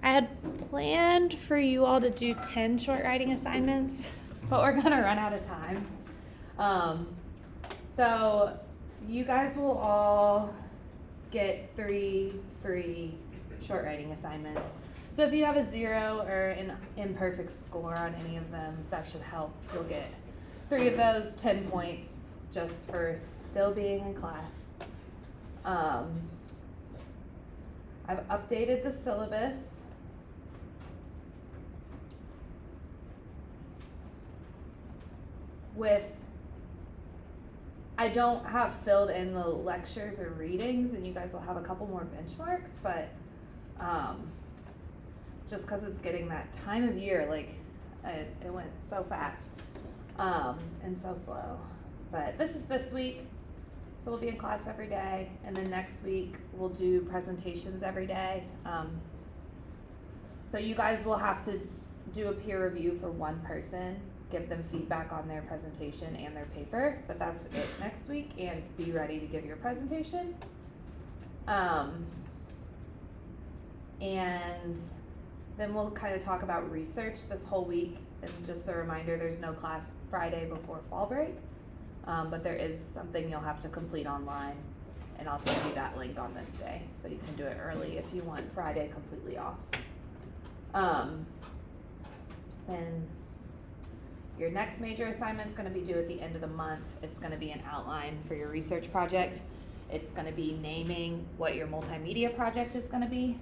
I had planned for you all to do 10 short writing assignments, but we're gonna run out of time. So you guys will all get 3 free short writing assignments. So if you have a 0 or an imperfect score on any of them, that should help. You'll get 3 of those, 10 points, just for still being in class. I've updated the syllabus. I don't have filled in the lectures or readings, and you guys will have a couple more benchmarks, but just because it's getting that time of year, like it went so fast and so slow. But this is this week, so we'll be in class every day, and then next week we'll do presentations every day. So you guys will have to do a peer review for one person, give them feedback on their presentation and their paper, but that's it next week, and be ready to give your presentation. And then we'll kind of talk about research this whole week, and just a reminder, there's no class Friday before fall break, but there is something you'll have to complete online, and I'll send you that link on this day, so you can do it early if you want Friday completely off. And your next major assignment is going to be due at the end of the month. It's going to be an outline for your research project. It's going to be naming what your multimedia project is going to be.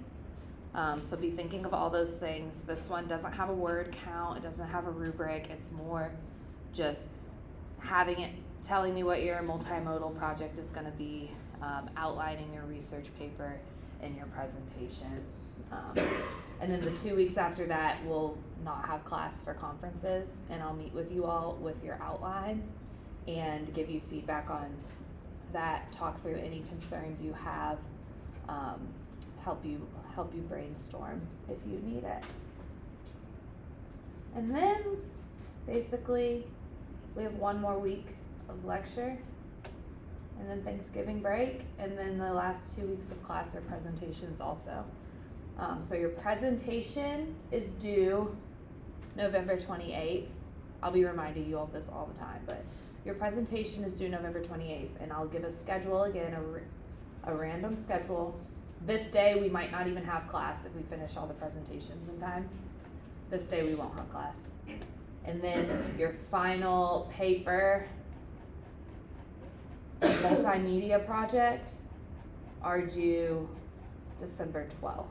So be thinking of all those things. This one doesn't have a word count. It doesn't have a rubric. It's more just having it, telling me what your multimodal project is going to be, outlining your research paper in your presentation. And then the 2 weeks after that, we'll not have class for conferences, and I'll meet with you all with your outline and give you feedback on that, talk through any concerns you have, help you brainstorm if you need it. And then basically we have 1 more week of lecture, and then Thanksgiving break, and then the last 2 weeks of class are presentations also. So your presentation is due November 28th. I'll be reminding you of this all the time, but your presentation is due November 28th, and I'll give a schedule again, a random schedule. This day we might not even have class if we finish all the presentations in time. This day we won't have class. And then your final paper, multimedia project, are due December 12th.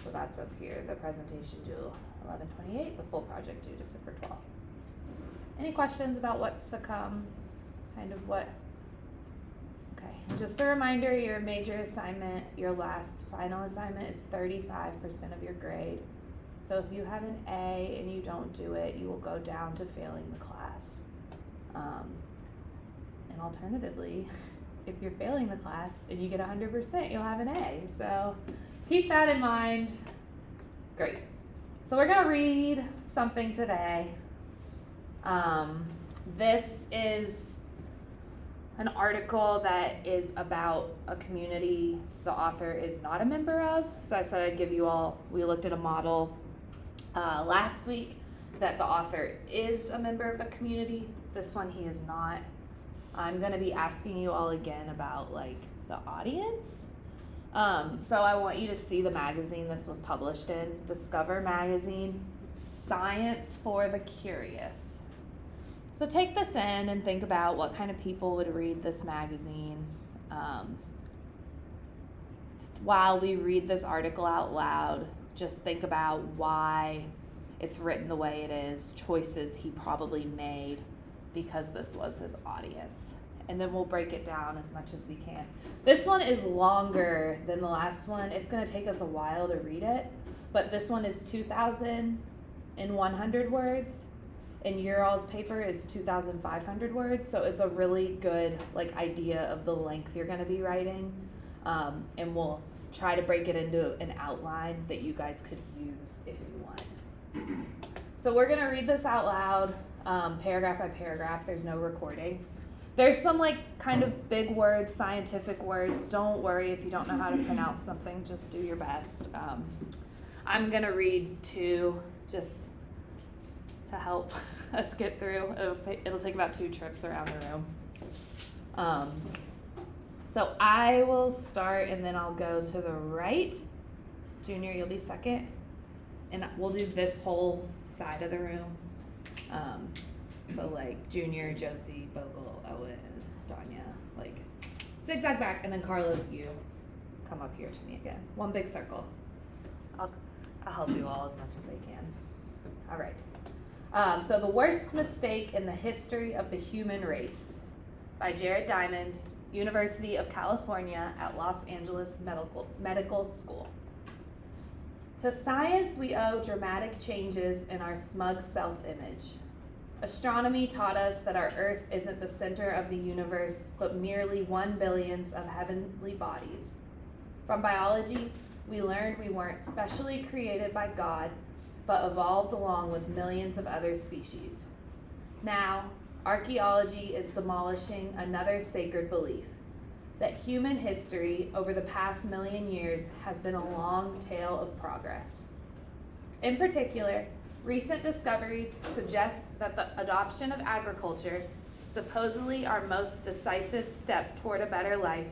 So that's up here, the presentation due 11/28, the full project due December 12th. Any questions about what's to come? Kind of what? Okay, just a reminder, your major assignment, your last final assignment is 35% of your grade. So if you have an A and you don't do it, you will go down to failing the class. And alternatively, if you're failing the class and you get 100%, you'll have an A. So keep that in mind. Great. So we're gonna read something today. This is an article that is about a community the author is not a member of. So I said I'd give you all, we looked at a model last week that the author is a member of the community. This one he is not. I'm gonna be asking you all again about like the audience. So I want you to see the magazine this was published in, Discover Magazine, Science for the Curious. So take this in and think about what kind of people would read this magazine. While we read this article out loud, just think about why it's written the way it is, choices he probably made because this was his audience. And then we'll break it down as much as we can. This one is longer than the last one. It's gonna take us a while to read it, but this one is 2,100 words, and your all's paper is 2,500 words, so it's a really good like idea of the length you're gonna be writing, and we'll try to break it into an outline that you guys could use if you want. So we're gonna read this out loud, paragraph by paragraph. There's no recording. There's some like kind of big words, scientific words. Don't worry if you don't know how to pronounce something, just do your best. I'm gonna read two just to help us get through. It'll take about 2 trips around the room. So I will start and then I'll go to the right. Junior, you'll be second. And we'll do this whole side of the room. So like Junior, Josie, Bogle, Owen, Danya, like zigzag back, and then Carlos, you come up here to me again. One big circle. I'll help you all as much as I can. All right. So The Worst Mistake in the History of the Human Race by Jared Diamond, University of California at Los Angeles Medical School. To science we owe dramatic changes in our smug self-image. Astronomy taught us that our Earth isn't the center of the universe, but merely 1 billionth of heavenly bodies. From biology, we learned we weren't specially created by God, but evolved along with millions of other species. Now, archaeology is demolishing another sacred belief, that human history over the past 1,000,000 years has been a long tale of progress. In particular, recent discoveries suggest that the adoption of agriculture, supposedly our most decisive step toward a better life,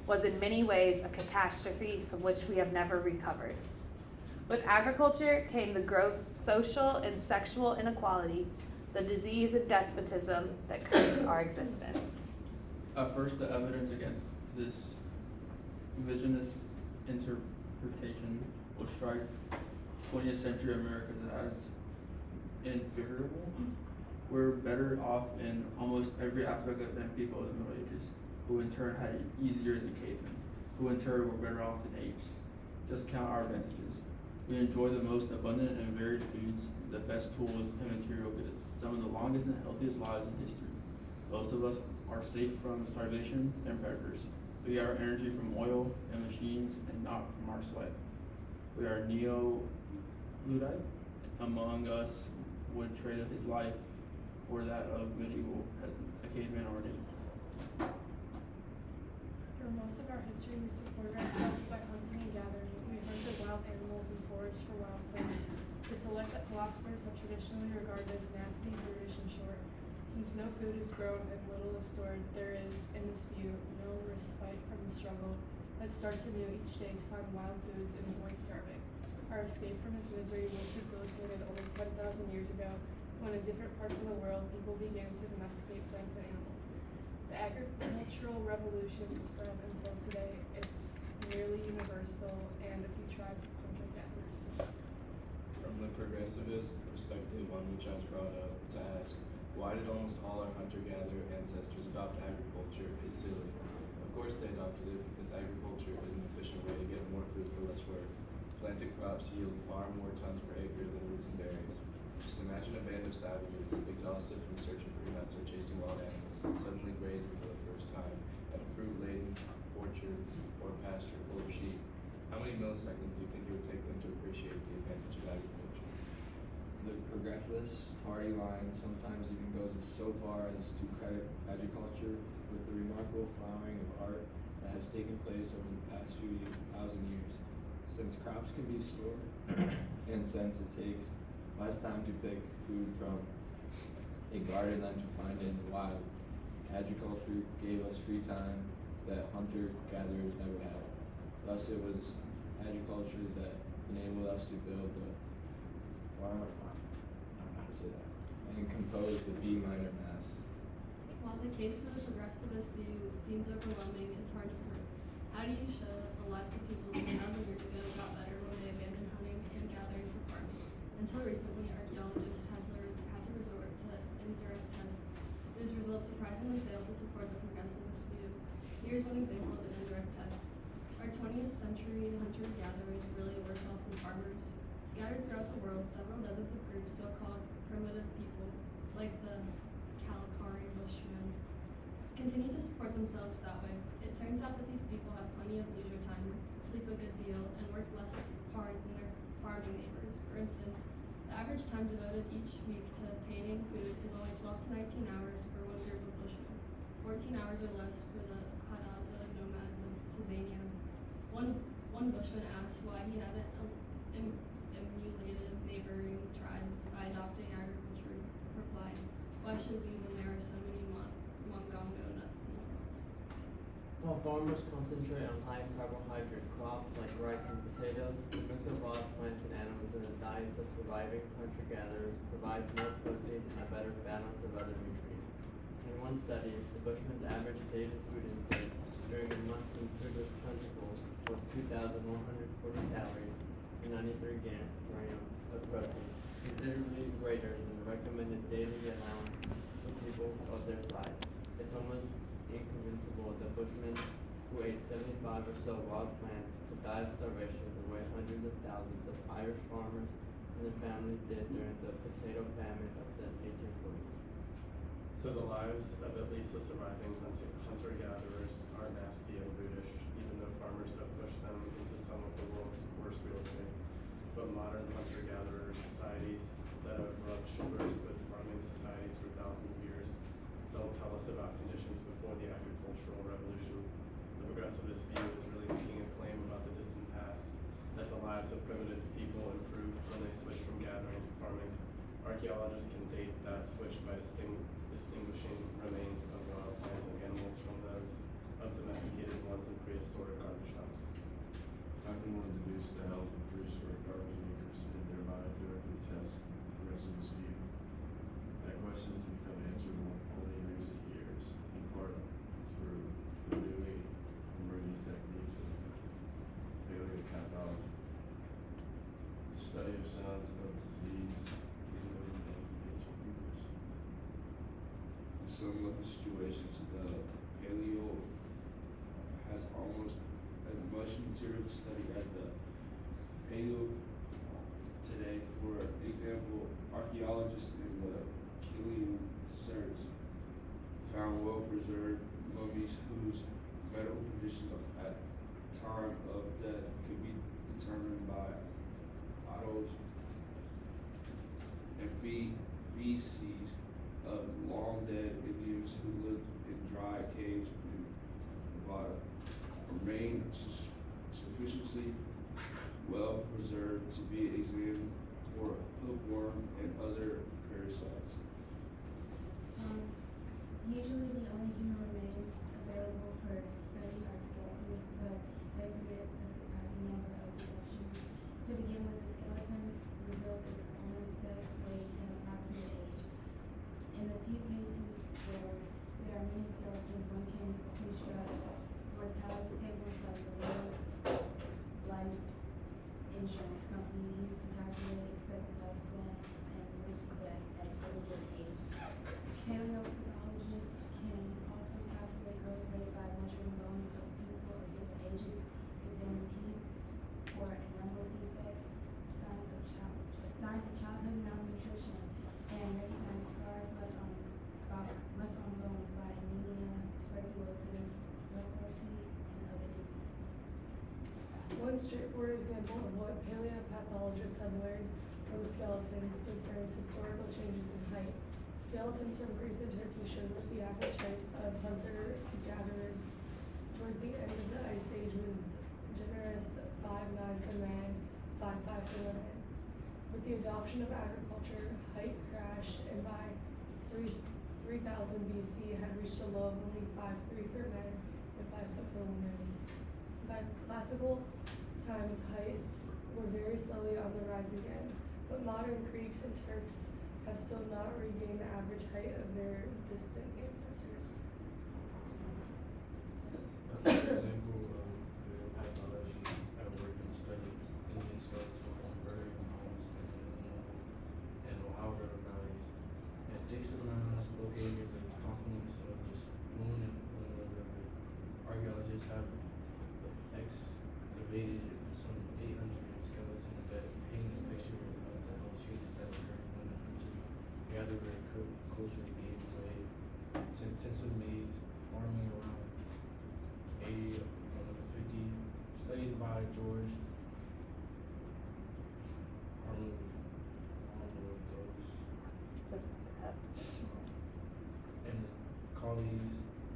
was in many ways a catastrophe from which we have never recovered. With agriculture came the gross social and sexual inequality, the disease and despotism that cursed our existence. First, the evidence against this revisionist interpretation will strike 20th century Americans as inferiorable. We're better off in almost every aspect than people in the Middle Ages, who in turn had it easier than cavemen, who in turn were better off than apes. Just count our advantages. We enjoy the most abundant and varied foods, the best tools and material goods, some of the longest and healthiest lives in history. Most of us are safe from starvation and predators. We get our energy from oil and machines and not from our sweat. We are neo-Luddite. Among us would trade his life for that of medieval peasant, a caveman or an ape. For most of our history, we supported ourselves by hunting and gathering. We hunted wild animals and foraged for wild plants. The select philosophers have traditionally regarded as nasty, brutish, and short. Since no food is grown and little is stored, there is, in this view, no respite from the struggle that starts anew each day to find wild foods and avoid starving. Our escape from this misery was facilitated only 10,000 years ago, when in different parts of the world people began to domesticate plants and animals. The agricultural revolution spread until today. It's nearly universal, and a few tribes of hunter-gatherers. From the progressivist perspective on which I was brought up, to ask, why did almost all our hunter-gatherer ancestors adopt agriculture is silly. Of course they adopted it because agriculture is an efficient way to get more food for less work. Planted crops yield far more tons per acre than roots and berries. Just imagine a band of savages, exhausted from searching for nuts or chasing wild animals, suddenly grazing for the first time at a fruit-laden orchard or pasture full of sheep. How many milliseconds do you think it would take them to appreciate the advantage of agriculture? The progressivist party line sometimes even goes so far as to credit agriculture with the remarkable flowering of art that has taken place over the past few thousand years. Since crops can be stored, and since it takes less time to pick food from a garden than to find it in the wild, agriculture gave us free time that hunter-gatherers never had. Thus it was agriculture that enabled us to build the and compose the B minor mass. While the case for the progressivist view seems overwhelming, it's hard to prove. How do you show that the lives of people 1,000 years ago got better when they abandoned hunting and gathering for farming? Until recently, archaeologists had to resort to indirect tests, whose results surprisingly failed to support the progressivist view. Here's one example of an indirect test. Are 20th century hunter-gatherers really worse off than farmers? Scattered throughout the world, several dozens of groups, so-called primitive people, like the Kalahari Bushmen, continue to support themselves that way. It turns out that these people have plenty of leisure time, sleep a good deal, and work less hard than their farming neighbors. For instance, the average time devoted each week to obtaining food is only 12 to 19 hours for one group of Bushmen, 14 hours or less for the Hadza nomads of Tanzania. One Bushman asked why he hadn't emulated neighboring tribes by adopting agriculture, replied, "Why should we when there are so many mongongo nuts in the world?" While farmers concentrate on high carbohydrate crops like rice and potatoes, the mix of wild plants and animals in the diets of surviving hunter-gatherers provides more protein and a better balance of other nutrients. In one study, the Bushman's average daily food intake during a month when food was plentiful was 2,140 calories and 93 grams of protein, considerably greater than the recommended daily allowance for people of their size. It's almost inconceivable that bushmen who ate 75 or so wild plants could die of starvation the way hundreds of thousands of Irish farmers and their families did during the potato famine of the 1840s. So the lives of at least the surviving hunter-gatherers are nasty and brutish, even though farmers have pushed them into some of the world's worst real estate. But modern hunter-gatherer societies that have rubbed shoulders with farming societies for thousands of years don't tell us about conditions before the agricultural revolution. The progressivist view is really making a claim about the distant past, that the lives of primitive people improved when they switched from gathering to farming. Archaeologists can date that switch by distinguishing remains of wild plants and animals from those of domesticated ones in prehistoric garbage dumps. How can one deduce the health of prehistoric garbage makers and thereby directly test the progressivist view? That question has become answerable only in recent years, in part through the newly emerging techniques of paleopathology. The study of signs of disease is known in ancient peoples. In some local situations, the paleo has almost as much material to study as the paleo today. For example, archaeologists in the Chilean search found well-preserved mummies whose medical conditions at time of death could be determined by vitals and feces of long-dead Indians who lived in dry caves in Nevada remain sufficiently well preserved to be examined for hookworm and other parasites. Usually the only human remains available for study are skeletons, but they permit a surprising number of deductions. To begin with, the skeleton reveals its owner's sex, weight, and approximate age. In the few cases where there are many skeletons, one can construct mortality tables like the World Life Insurance companies use to calculate expected lifespan and risk of death at any given age. Paleopathologists can also calculate growth rate by measuring bones of people of different ages, examine teeth for a number of defects, signs of childhood malnutrition, and recognize scars left on bones by anemia, tuberculosis, leprosy, and other diseases. One straightforward example of what paleopathologists have learned from skeletons concerns historical changes in height. Skeletons from Greece and Turkey show that the average height of hunter-gatherers towards the end of the Ice Age was generous 5'9" for men, 5'5" for women. With the adoption of agriculture, height crashed, and by 3000 BC had reached a low of only 5'3" for men and 5 foot for women. By classical times, heights were very slowly on the rise again, but modern Greeks and Turks have still not regained the average height of their distant ancestors. Another example of paleopathology at work in the study of Indian skeletons from burial mounds in the Illinois and Ohio valleys, and Dixon mounds located near the confluence of the Spoon and Illinois River. Archaeologists have excavated some 800 skeletons that paint a picture of the health changes that occurred when the hunter-gatherer culture gave way to intensive maize farming around 80 to 50. Studies by George Arnold Just that. and his colleagues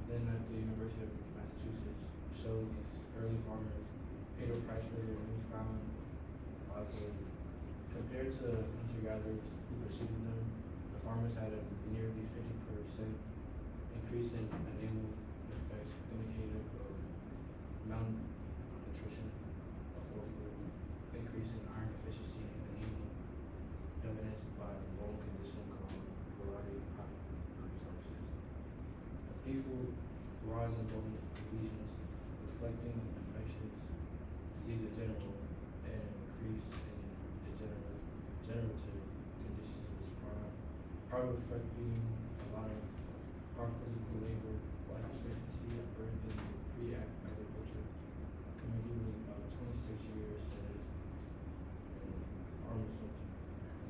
then at the University of Massachusetts show these early farmers paid a price for their newfound livelihood Compared to hunter-gatherers who preceded them, the farmers had a nearly 50% increase in animal effects indicative of malnutrition, a fourfold increase in iron deficiency and anemia, evidenced by a bone condition called carotid hypotension. A threefold rise in bone lesions, reflecting infectious disease in general, and an increase in degenerative conditions of the spine, probably affecting a lot of our physical labor, life expectancy at birth in the pre-agriculture community was about 26 years, says Arnold something.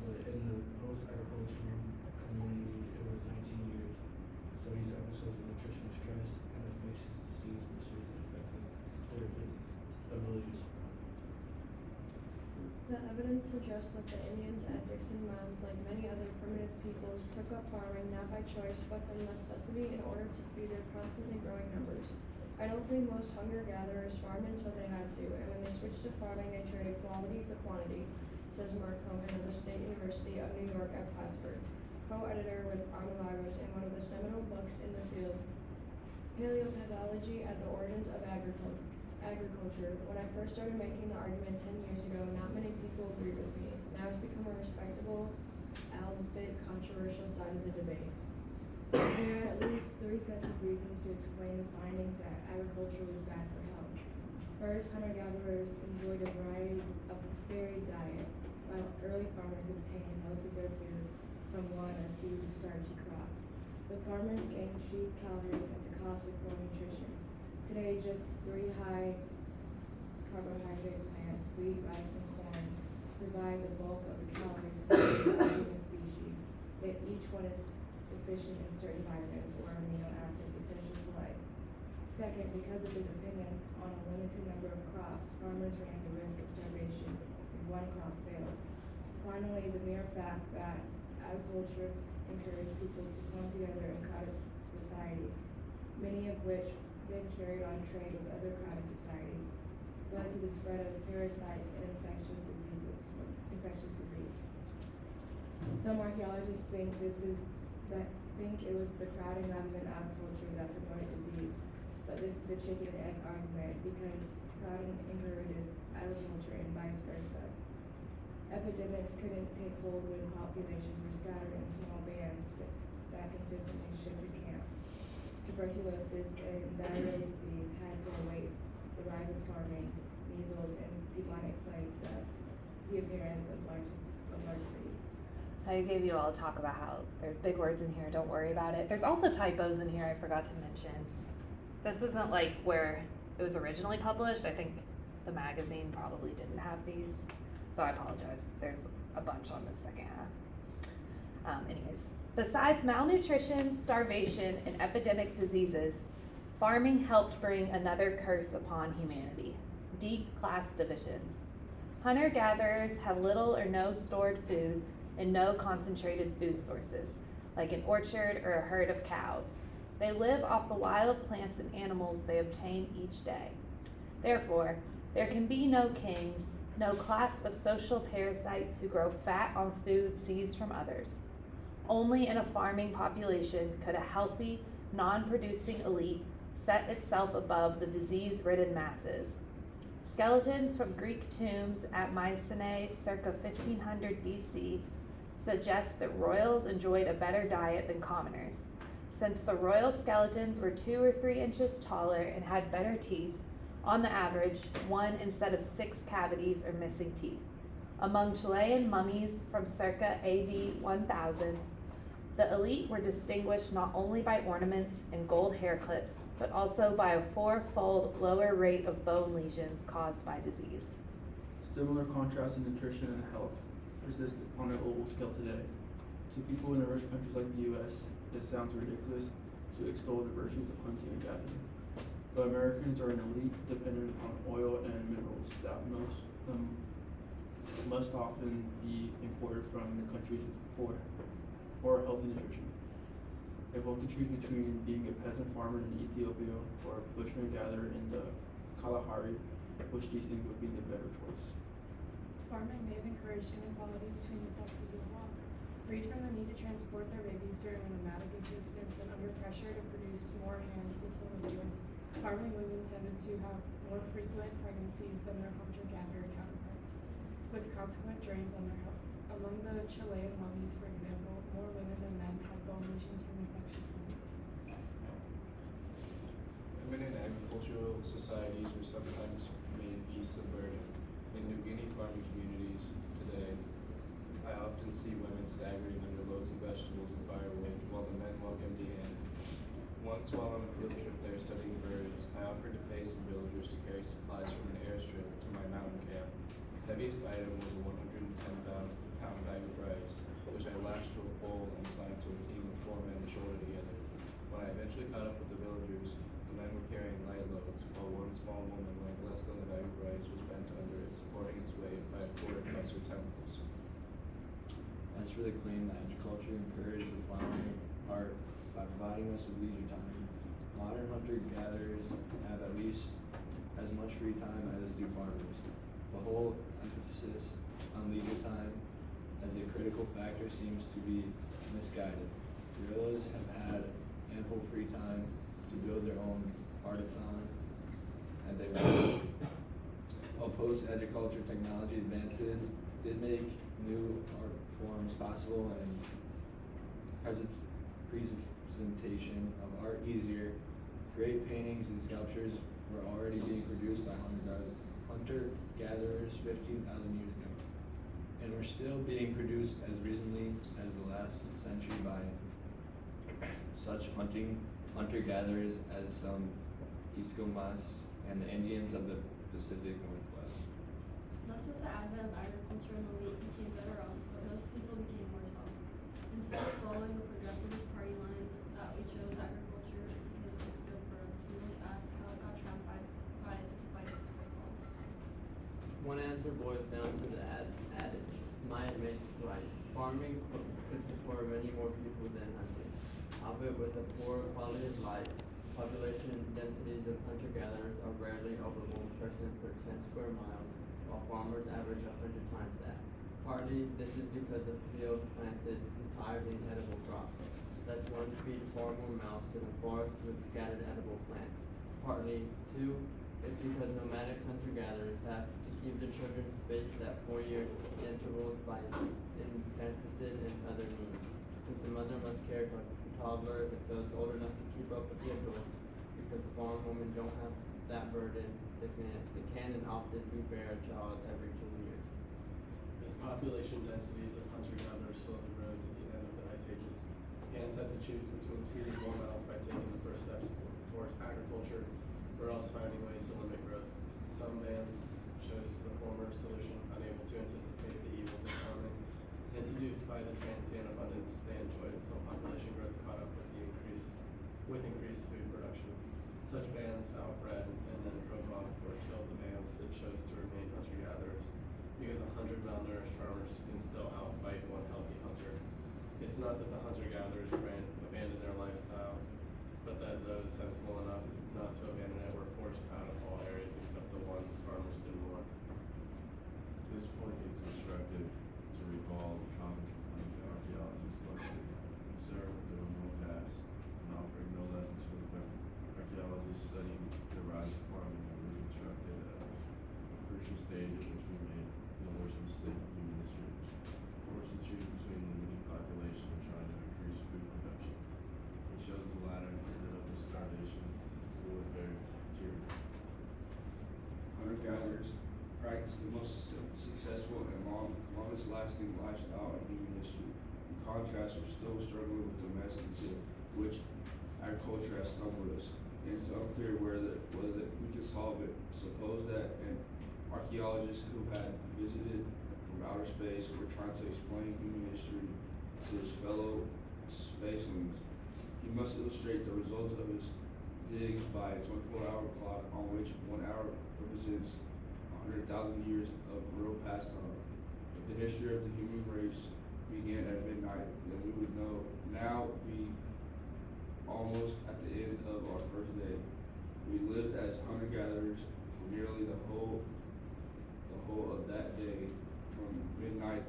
But in the post-agricultural community, it was 19 years. So these episodes of nutritional stress and infectious disease were seriously affecting their ability to survive. The evidence suggests that the Indians at Dixon Mounds, like many other primitive peoples, took up farming not by choice but from necessity in order to feed their constantly growing numbers. I don't think most hunter-gatherers farmed until they had to, and when they switched to farming, they traded quality for quantity, says Mark Cohen of the State University of New York at Plattsburgh, co-editor with Armalagos in one of the seminal books in the field, Paleopathology at the Origins of Agriculture. When I first started making the argument 10 years ago, not many people agreed with me. Now it's become a respectable, albeit controversial side of the debate. There are at least three sets of reasons to explain the findings that agriculture was bad for health. First, hunter-gatherers enjoyed a varied diet, while early farmers obtained most of their food from one or few starchy crops. The farmers gained cheap calories at the cost of poor nutrition. Today, just three high carbohydrate plants, wheat, rice, and corn, provide the bulk of the calories of the human species, yet each one is deficient in certain vitamins or amino acids essential to life. Second, because of the dependence on a limited number of crops, farmers ran the risk of starvation if one crop failed. Finally, the mere fact that agriculture encouraged people to come together in crowded societies, many of which then carried on trade with other crowded societies, led to the spread of parasites and infectious disease. Some archaeologists think it was the crowding rather than agriculture that promoted disease, but this is a chicken and egg argument because crowding encourages agriculture and vice versa. Epidemics couldn't take hold when populations were scattered in small bands that consistently shifted camp. Tuberculosis and diarrheal disease had to await the rise of farming, measles, and bubonic plague, the appearance of large cities. I gave you all a talk about how there's big words in here, don't worry about it. There's also typos in here I forgot to mention. This isn't like where it was originally published. I think the magazine probably didn't have these, so I apologize. There's a bunch on the second half. Anyways, besides malnutrition, starvation, and epidemic diseases, farming helped bring another curse upon humanity: deep class divisions. Hunter-gatherers have little or no stored food and no concentrated food sources, like an orchard or a herd of cows. They live off the wild plants and animals they obtain each day. Therefore, there can be no kings, no class of social parasites who grow fat on food seized from others. Only in a farming population could a healthy, non-producing elite set itself above the disease-ridden masses. Skeletons from Greek tombs at Mycenae circa 1500 BC suggest that royals enjoyed a better diet than commoners. Since the royal skeletons were 2 or 3 inches taller and had better teeth, on the average, 1 instead of 6 cavities or missing teeth. Among Chilean mummies from circa AD 1000, the elite were distinguished not only by ornaments and gold hair clips, but also by a 4-fold lower rate of bone lesions caused by disease. Similar contrasts in nutrition and health persist on a global scale today. To people in the rich countries like the US, it sounds ridiculous to extol the virtues of hunting and gathering. But Americans are an elite dependent on oil and minerals that must often be imported from the countries with poor healthy nutrition. If one could choose between being a peasant farmer in Ethiopia or a bushman gatherer in the Kalahari, which do you think would be the better choice? Farming may have encouraged inequality between the sexes as well. Freed from the need to transport their babies during a nomadic existence and under pressure to produce more hands to till the fields, farming women tended to have more frequent pregnancies than their hunter-gatherer counterparts, with consequent drains on their health. Among the Chilean mummies, for example, more women than men had bone lesions from infectious disease. Women in agricultural societies were sometimes made beasts of burden. In New Guinea farming communities today, I often see women staggering under loads of vegetables and firewood while the men walk empty-handed. Once while on a field trip there studying birds, I offered to pay some villagers to carry supplies from an airstrip to my mountain camp. Heaviest item was a 110-pound bag of rice, which I lashed to a pole and assigned to a team of 4 men to shoulder together. When I eventually caught up with the villagers, the men were carrying light loads, while one small woman weighing less than a bag of rice was bent under it, supporting its weight by a cord across her temples. That's really claim that agriculture encouraged the farming art by providing us with leisure time. Modern hunter-gatherers have at least as much free time as do farmers. The whole emphasis on leisure time as a critical factor seems to be misguided. Guerrillas have had ample free time to build their own artisan and they want. While post-agriculture technology advances did make new art forms possible and presentation of art easier, great paintings and sculptures were already being produced by hunter-gatherers 15,000 years ago, and were still being produced as recently as the last century by such hunter-gatherers as some Eskimos and the Indians of the Pacific Northwest. Thus, with the advent of agriculture, an elite became better off, but most people became worse off. Instead of following the progressivist party line that we chose agriculture because it was good for us, we must ask how it got trapped by despite its pitfalls. One answer boils down to the adage, might makes right. Farming could support many more people than hunting. Albeit with a poor quality of life, population densities of hunter-gatherers are rarely over 1 person per 10 square miles, while farmers average 100 times that. Partly, this is because the field planted entirely in edible crops. That's one to feed far more mouths than a forest with scattered edible plants. Partly, too, it's because nomadic hunter-gatherers have to keep their children spaced at 4-year intervals by infanticide and other means. Since a mother must care for a toddler until it's old enough to keep up with the adults, because farm women don't have that burden, they can and often do bear a child every 2 years. As population densities of hunter-gatherers slowly rose at the end of the ice ages, bands had to choose between feeding more mouths by taking the first steps towards agriculture, or else finding ways to limit growth. Some bands chose the former solution, unable to anticipate the evils of farming, and seduced by the transient abundance they enjoyed until population growth caught up with increased food production. Such bands outbred and then drove off or killed the bands that chose to remain hunter-gatherers, because 100 malnourished farmers can still outfight one healthy hunter. It's not that the hunter-gatherers abandoned their lifestyle, but that those sensible enough not to abandon it were forced out of all areas except the ones farmers didn't want. This point is instructive to recall the common complaint that archaeologists must observe their own past and offering no lessons for the present. Archaeologists studying the rise of farming have reconstructed a crucial stage at which we made the worst mistake in human history. Force to choose between limiting population and trying to increase food production. It shows the latter ended up with starvation, warfare, tyranny. Hunter-gatherers practice the most successful and longest lasting lifestyle in human history. In contrast, we're still struggling with the mess into which agriculture has stumbled us, and it's unclear whether we can solve it. Suppose that an archaeologist who had visited from outer space were trying to explain human history to his fellow spacelings. He must illustrate the results of his digs by a 24-hour clock on which 1 hour represents 100,000 years of real pastime. If the history of the human race began at midnight, then we would know. Now we almost at the end of our first day. We lived as hunter-gatherers for nearly the whole of that day,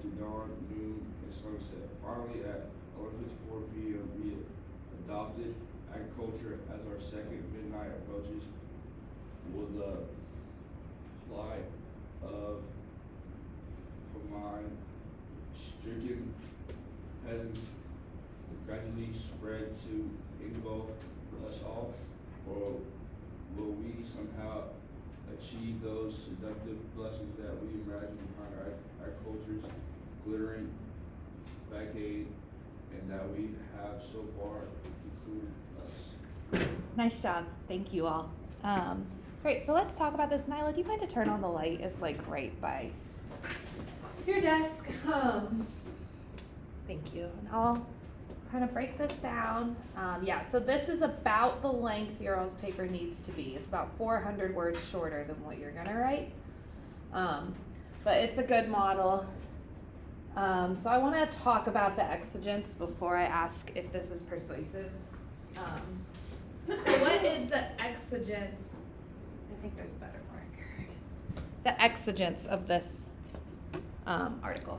to dawn, noon, and sunset. Finally, at 11:54 p.m., we adopted agriculture as our second midnight approaches with the plight of famine-stricken peasants gradually spread to engulf us all, or will we somehow achieve those seductive blessings that we imagine behind our culture's glittering facade, and that we have so far included us? Nice job. Thank you all. Great, so let's talk about this. Nyla, do you mind to turn on the light? It's like right by your desk. Thank you. And I'll kind of break this down. Yeah, so this is about the length your all's paper needs to be. It's about 400 words shorter than what you're gonna write. But it's a good model. So I wanna talk about the exigence before I ask if this is persuasive. So what is the exigence? I think there's a better marker. The exigence of this article.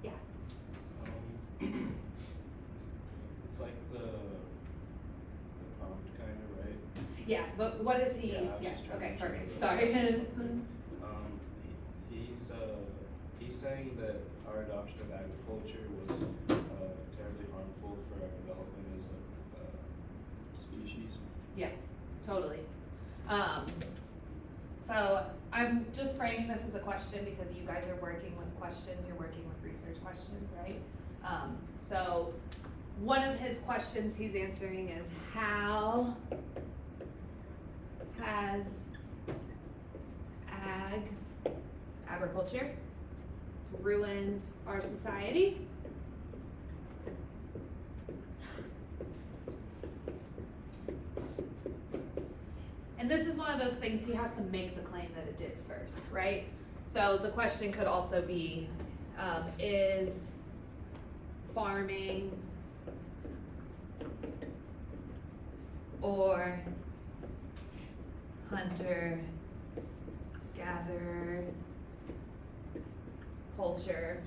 Yeah. It's like the prompt kind of, right? Yeah, but what is he? Yeah, I was Yeah, just trying okay, to perfect. figure Sorry. out he's saying that our adoption of agriculture was terribly harmful for our development as a species. Yeah, totally. So I'm just framing this as a question because you guys are working with questions, you're working with research questions, right? So one of his questions he's answering is, how has agriculture ruined our society? And this is one of those things he has to make the claim that it did first, right? So the question could also be, is farming or hunter-gatherer culture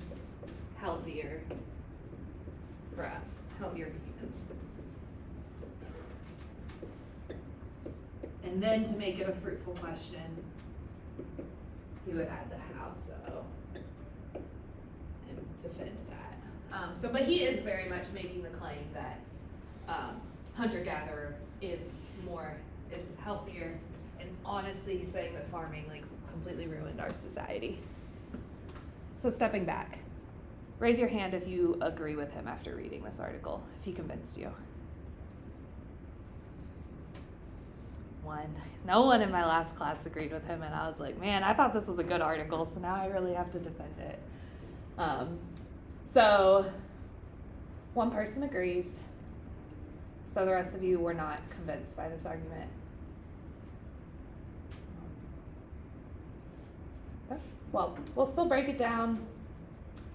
healthier for us, healthier for humans? And then to make it a fruitful question, he would add the how so and defend that. But he is very much making the claim that hunter-gatherer is healthier, and honestly he's saying that farming completely ruined our society. So stepping back, raise your hand if you agree with him after reading this article, if he convinced you. One. No one in my last class agreed with him, and I was like, man, I thought this was a good article, so now I really have to defend it. So one person agrees, so the rest of you were not convinced by this argument. Okay. Well, we'll still break it down,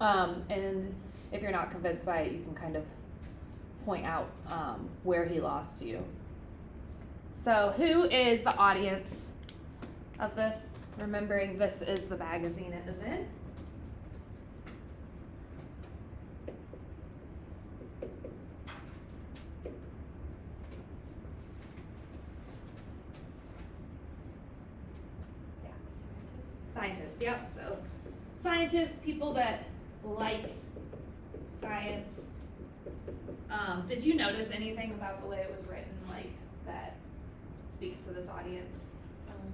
and if you're not convinced by it, you can kind of point out where he lost you. So who is the audience of this? Remembering this is the magazine it was in. Yeah. Scientists, yep. So scientists, people that like science. Did you notice anything about the way it was written, that speaks to this audience? I don't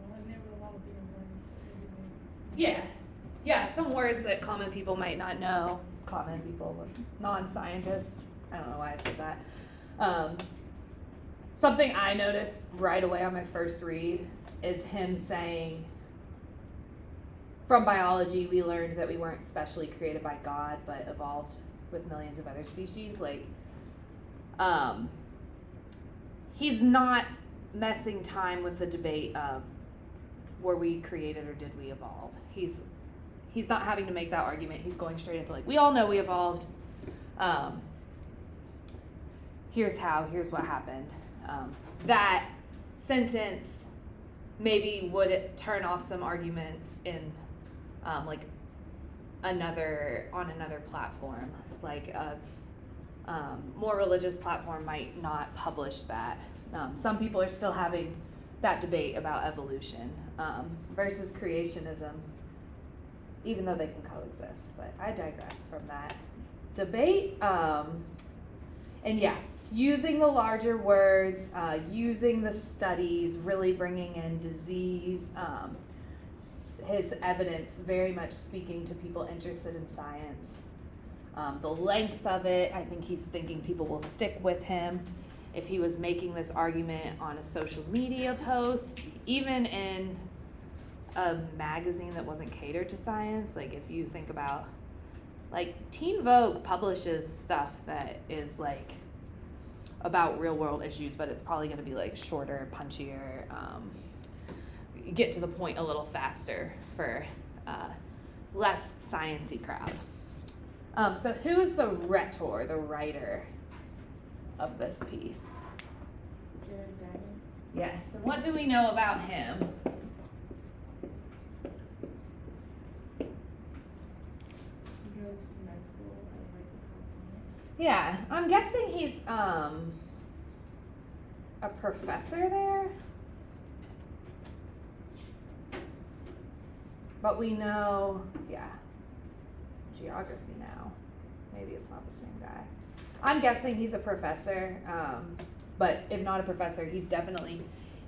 know, there were a lot of bigger words that maybe Yeah, some words that common people might not know. Common people, non-scientists. I don't know why I said that. Something I noticed right away on my first read is him saying, from biology, we learned that we weren't specially created by God, but evolved with millions of other species. He's not messing time with the debate of were we created or did we evolve. He's not having to make that argument. He's going straight into we all know we evolved. here's what happened. That sentence maybe would turn off some arguments in like another platform, like a more religious platform might not publish that. Some people are still having that debate about evolution versus creationism, even though they can coexist. But I digress from that debate. And yeah, using the larger words, using the studies, really bringing in disease, his evidence very much speaking to people interested in science. The length of it, I think he's thinking people will stick with him. If he was making this argument on a social media post, even in a magazine that wasn't catered to science, like if you think about, like Teen Vogue publishes stuff that is like about real world issues, but it's probably gonna be like shorter, punchier, get to the point a little faster for less science-y crowd. So who is the rhetor, the writer of this piece? Jared Diamond. Yes, and what do we know about him? He goes to med school at the University of California. Yeah, I'm guessing he's a professor there. But we know, yeah, geography now. Maybe it's not the same guy. I'm guessing he's a professor, but if not a professor, he's definitely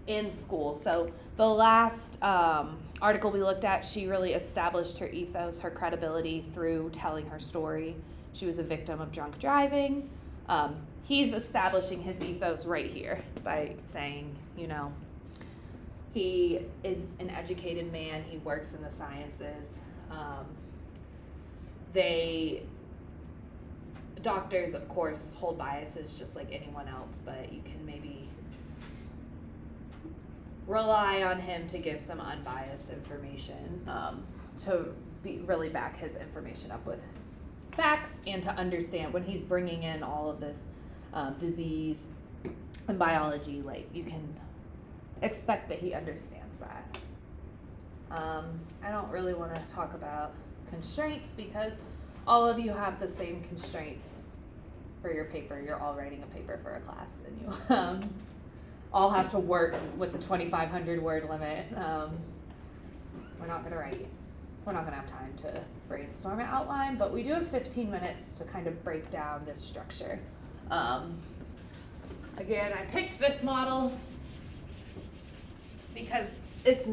in school. So the last article we looked at, she really established her ethos, her credibility through telling her story. She was a victim of drunk driving. He's establishing his ethos right here by saying, you know, he is an educated man. He works in the sciences. Doctors, of course, hold biases just like anyone else, but you can maybe rely on him to give some unbiased information, to really back his information up with facts and to understand when he's bringing in all of this disease and biology, like you can expect that he understands that. I don't really want to talk about constraints because all of you have the same constraints for your paper. You're all writing a paper for a class and you all have to work with the 2,500 word limit. We're not going to have time to brainstorm an outline, but we do have 15 minutes to kind of break down this structure. Again, I picked this model because it's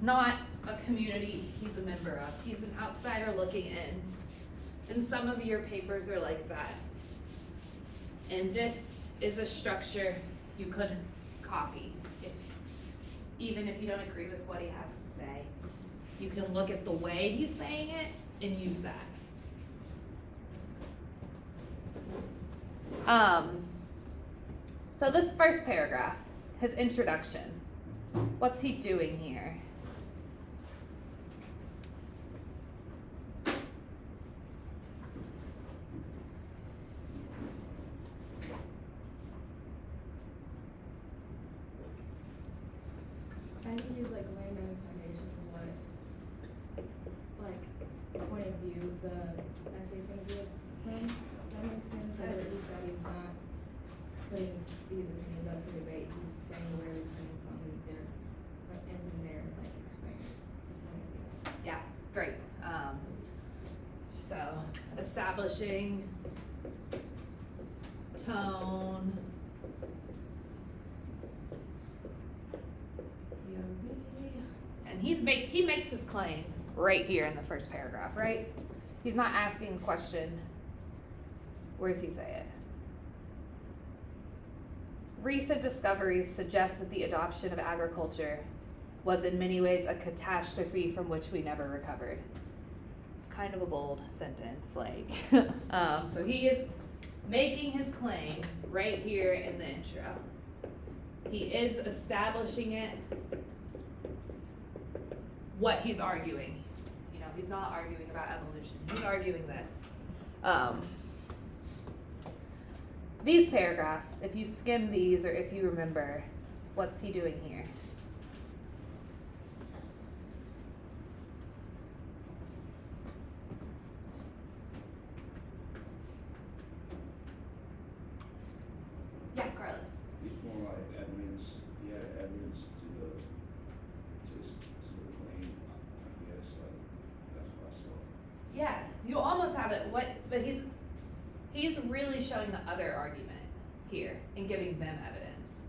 not a community he's a member of. He's an outsider looking in. And some of your papers are like that. And this is a structure you could copy, even if you don't agree with what he has to say. You can look at the way he's saying it and use that. So this first paragraph, his introduction, what's he doing here? I think he's like laying down the foundation of what, like, point of view the essay's gonna be from. That makes sense. Like what he said, he's not putting these opinions up for debate. He's saying where he's coming from and then they're like explaining his point of view. Yeah, great. So establishing tone. And he makes his claim right here in the first paragraph, right? He's not asking a question. Where does he say it? Recent discoveries suggest that the adoption of agriculture was in many ways a catastrophe from which we never recovered. It's kind of a bold sentence, like, so he is making his claim right here in the intro. He is establishing it, what he's arguing. You know, he's not arguing about evolution. He's arguing this. these paragraphs, if you skim these or if you remember, what's he doing here? Yeah, Carlos. He's more like evidence, he had evidence to the claim, I guess, like, that's what I saw. Yeah, you almost have it. But he's really showing the other argument here and giving them evidence.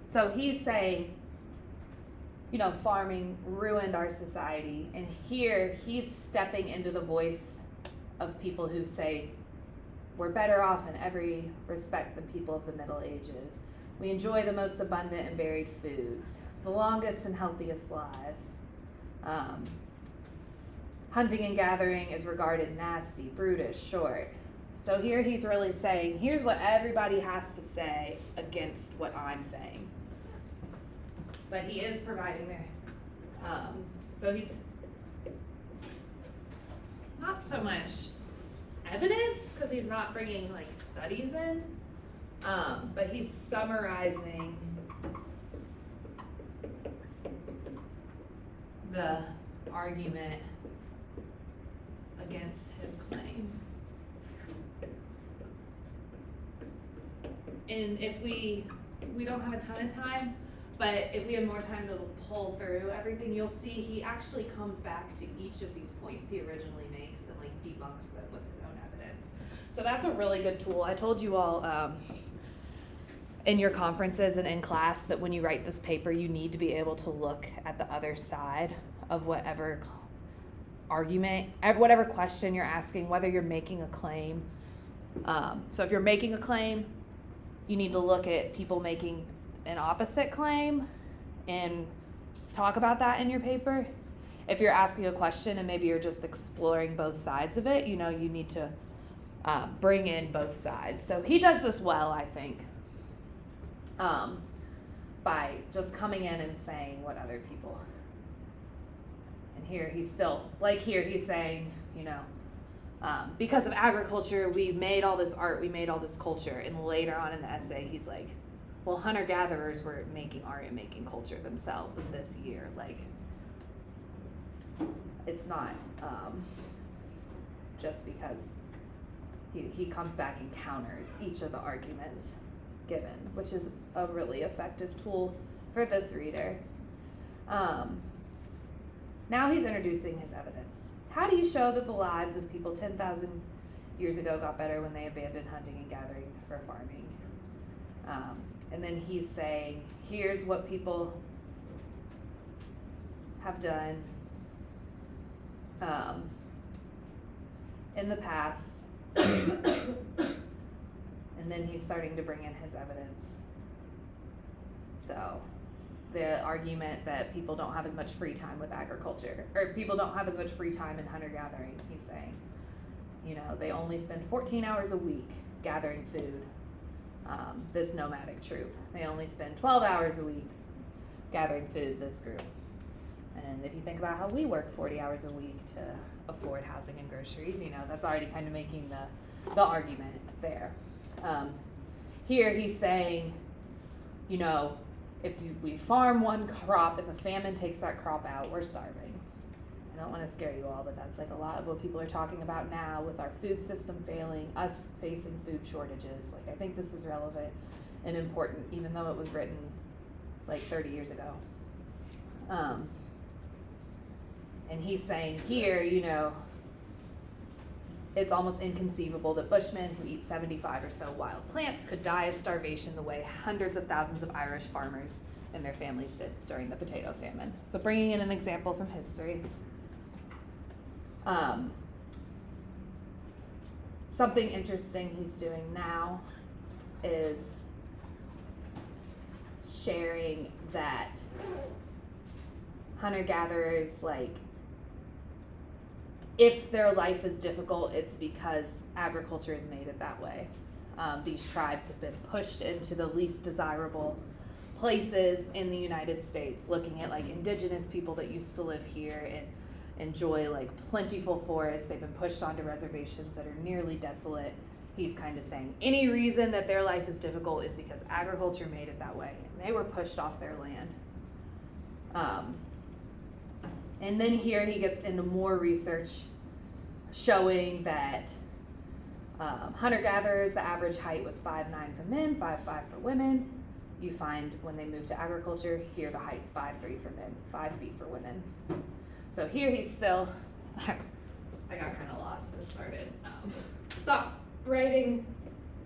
So he's saying, farming ruined our society, and here he's stepping into the voice of people who say we're better off in every respect than people of the Middle Ages. We enjoy the most abundant and varied foods, the longest and healthiest lives. Hunting and gathering is regarded nasty, brutish, short. So here he's really saying, here's what everybody has to say against what I'm saying. But he is providing there. So he's not so much evidence, because he's not bringing like studies in, but he's summarizing the argument against his claim. And if we don't have a ton of time, but if we have more time to pull through everything, you'll see he actually comes back to each of these points he originally makes and like debunks them with his own evidence. So that's a really good tool. I told you all in your conferences and in class that when you write this paper, you need to be able to look at the other side of whatever argument, whatever question you're asking, whether you're making a claim. So if you're making a claim, you need to look at people making an opposite claim and talk about that in your paper. If you're asking a question and maybe you're just exploring both sides of it, you need to bring in both sides. So he does this well, I think, by just coming in and saying what other people. And here he's still, he's saying, because of agriculture, we made all this art, we made all this culture. And later on in the essay, he's like, well, hunter-gatherers were making art and making culture themselves in this year. It's not just because he comes back and counters each of the arguments given, which is a really effective tool for this reader. Now he's introducing his evidence. How do you show that the lives of people 10,000 years ago got better when they abandoned hunting and gathering for farming? And then he's saying, here's what people have done in the past. And then he's starting to bring in his evidence. So the argument that people don't have as much free time with agriculture, or people don't have as much free time in hunter-gathering, he's saying, they only spend 14 hours a week gathering food. This nomadic troop, they only spend 12 hours a week gathering food, this group. And if you think about how we work 40 hours a week to afford housing and groceries, that's already kind of making the argument there. Here he's saying, if we farm one crop, if a famine takes that crop out, we're starving. I don't want to scare you all, but that's a lot of what people are talking about now with our food system failing, us facing food shortages. I think this is relevant and important, even though it was written 30 years ago. And he's saying here, it's almost inconceivable that Bushmen who eat 75 or so wild plants could die of starvation the way hundreds of thousands of Irish farmers and their families did during the potato famine. So bringing in an example from history. Something interesting he's doing now is sharing that hunter-gatherers, if their life is difficult, it's because agriculture has made it that way. These tribes have been pushed into the least desirable places in the United States, looking at indigenous people that used to live here and enjoy like plentiful forests. They've been pushed onto reservations that are nearly desolate. He's kind of saying any reason that their life is difficult is because agriculture made it that way. And they were pushed off their land. And then here he gets into more research showing that hunter-gatherers, the average height was 5'9" for men, 5'5" for women. You find when they move to agriculture, here the height's 5'3" for men, 5 feet for women. So here he's still, I got kind of lost and started, stopped writing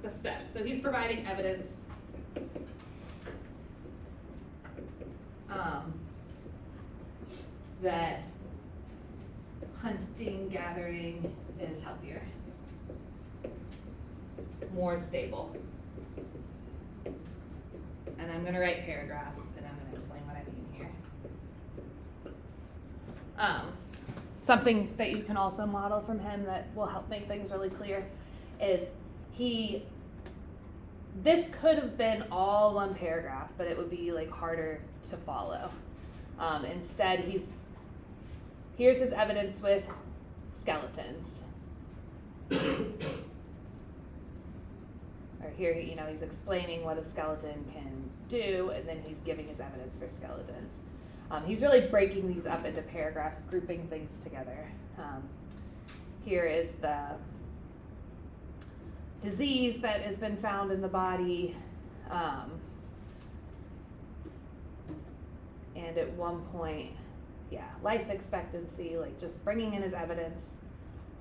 the steps. So he's providing evidence that hunting, gathering is healthier, more stable. And I'm gonna write paragraphs and I'm gonna explain what I mean here. Something that you can also model from him that will help make things really clear is this could have been all one paragraph, but it would be like harder to follow. Instead, here's his evidence with skeletons. Or here, he's explaining what a skeleton can do, and then he's giving his evidence for skeletons. He's really breaking these up into paragraphs, grouping things together. Here is the disease that has been found in the body. And at one point, life expectancy, like just bringing in his evidence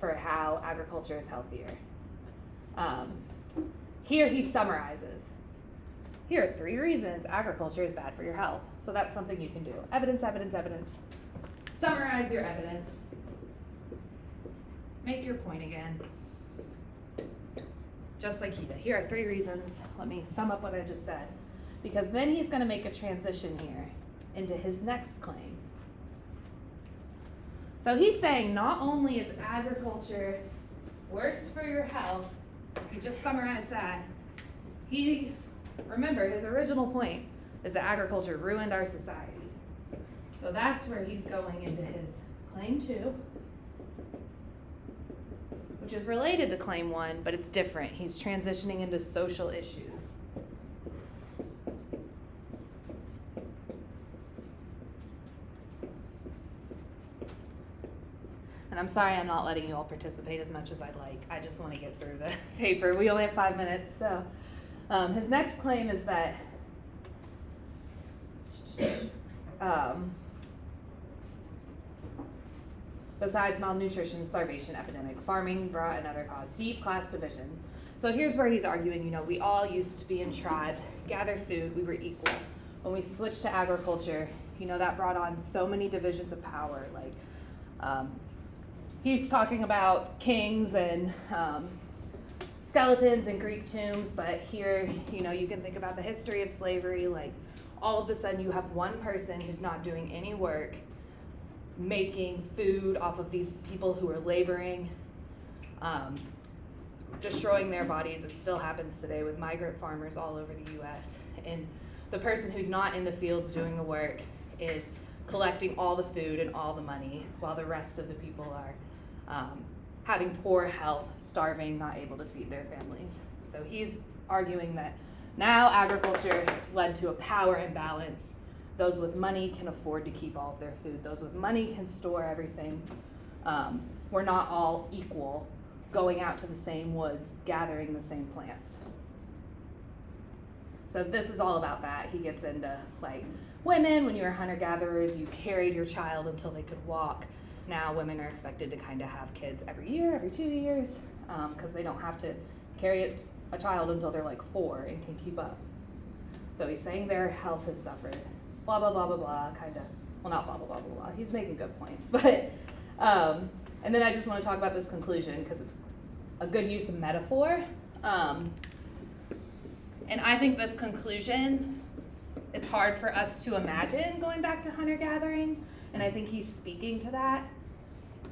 for how agriculture is healthier. Here he summarizes. Here are 3 reasons agriculture is bad for your health. So that's something you can do. Evidence, evidence, evidence. Summarize your evidence. Make your point again. Just like he did. Here are 3 reasons. Let me sum up what I just said. Because then he's going to make a transition here into his next claim. So he's saying not only is agriculture worse for your health, he just summarized that. Remember, his original point is that agriculture ruined our society. So that's where he's going into his claim 2, which is related to claim 1, but it's different. He's transitioning into social issues. And I'm sorry I'm not letting you all participate as much as I'd like. I just want to get through the paper. We only have 5 minutes. So his next claim is that besides malnutrition, starvation, epidemic, farming brought another cause, deep class division. So here's where he's arguing, we all used to be in tribes, gather food, we were equal. When we switched to agriculture, that brought on so many divisions of power. Like, he's talking about kings and skeletons and Greek tombs, but here, you can think about the history of slavery. Like, all of a sudden you have one person who's not doing any work, making food off of these people who are laboring, destroying their bodies. It still happens today with migrant farmers all over the US. And the person who's not in the fields doing the work is collecting all the food and all the money, while the rest of the people are having poor health, starving, not able to feed their families. So he's arguing that now agriculture led to a power imbalance. Those with money can afford to keep all of their food. Those with money can store everything. We're not all equal, going out to the same woods, gathering the same plants. So this is all about that. He gets into like women, when you were hunter-gatherers, you carried your child until they could walk. Now women are expected to kind of have kids every year, every 2 years, because they don't have to carry a child until they're like 4 and can keep up. So he's saying their health has suffered. Blah, blah, blah, blah, blah, kind of. Well, not blah, blah, blah, blah, blah. He's making good points. But, and then I just want to talk about this conclusion because it's a good use of metaphor. And I think this conclusion, it's hard for us to imagine going back to hunter-gathering. And I think he's speaking to that.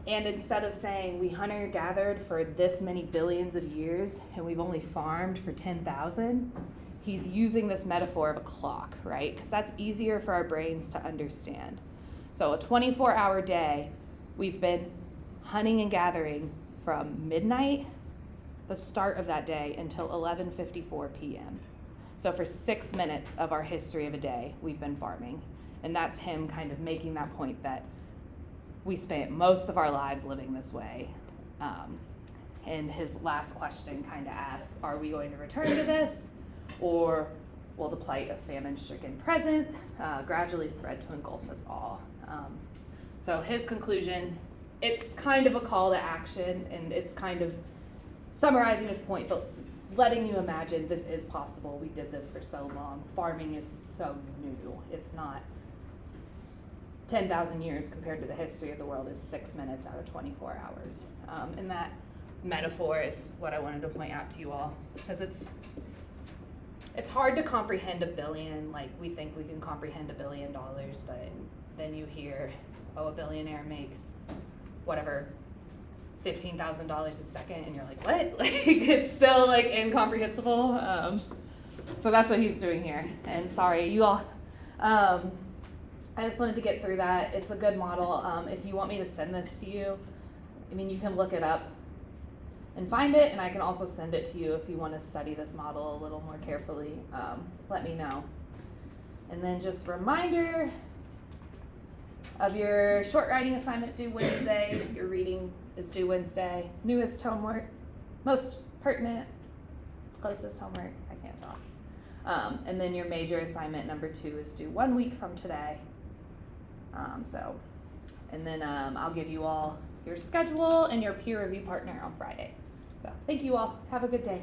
And instead of saying we hunter-gathered for this many billions of years and we've only farmed for 10,000, he's using this metaphor of a clock, right? Because that's easier for our brains to understand. So a 24-hour day, We've been hunting and gathering from midnight, the start of that day, until 11:54 p.m. So for 6 minutes of our history of a day, we've been farming. And that's him kind of making that point that we spent most of our lives living this way. And his last question kind of asks, are we going to return to this? Or will the plight of famine-stricken present gradually spread to engulf us all? So his conclusion, it's kind of a call to action, and it's kind of summarizing his point, but letting you imagine this is possible. We did this for so long. Farming is so new. It's not 10,000 years compared to the history of the world is 6 minutes out of 24 hours. And that metaphor is what I wanted to point out to you all, because it's hard to comprehend a billion. Like, we think we can comprehend $1 billion, but then you hear, oh, a billionaire makes whatever, $15,000 a second, and you're like, what? Like, it's still like incomprehensible. So that's what he's doing here. And sorry, you all, I just wanted to get through that. It's a good model. If you want me to send this to you, I mean, you can look it up and find it, and I can also send it to you if you want to study this model a little more carefully. Let me know. And then just reminder of your short writing assignment due Wednesday. Your reading is due Wednesday. Newest homework, most pertinent, closest homework, I can't talk. And then your major assignment number 2 is due 1 week from today. And then I'll give you all your schedule and your peer review partner on Friday. So thank you all. Have a good day.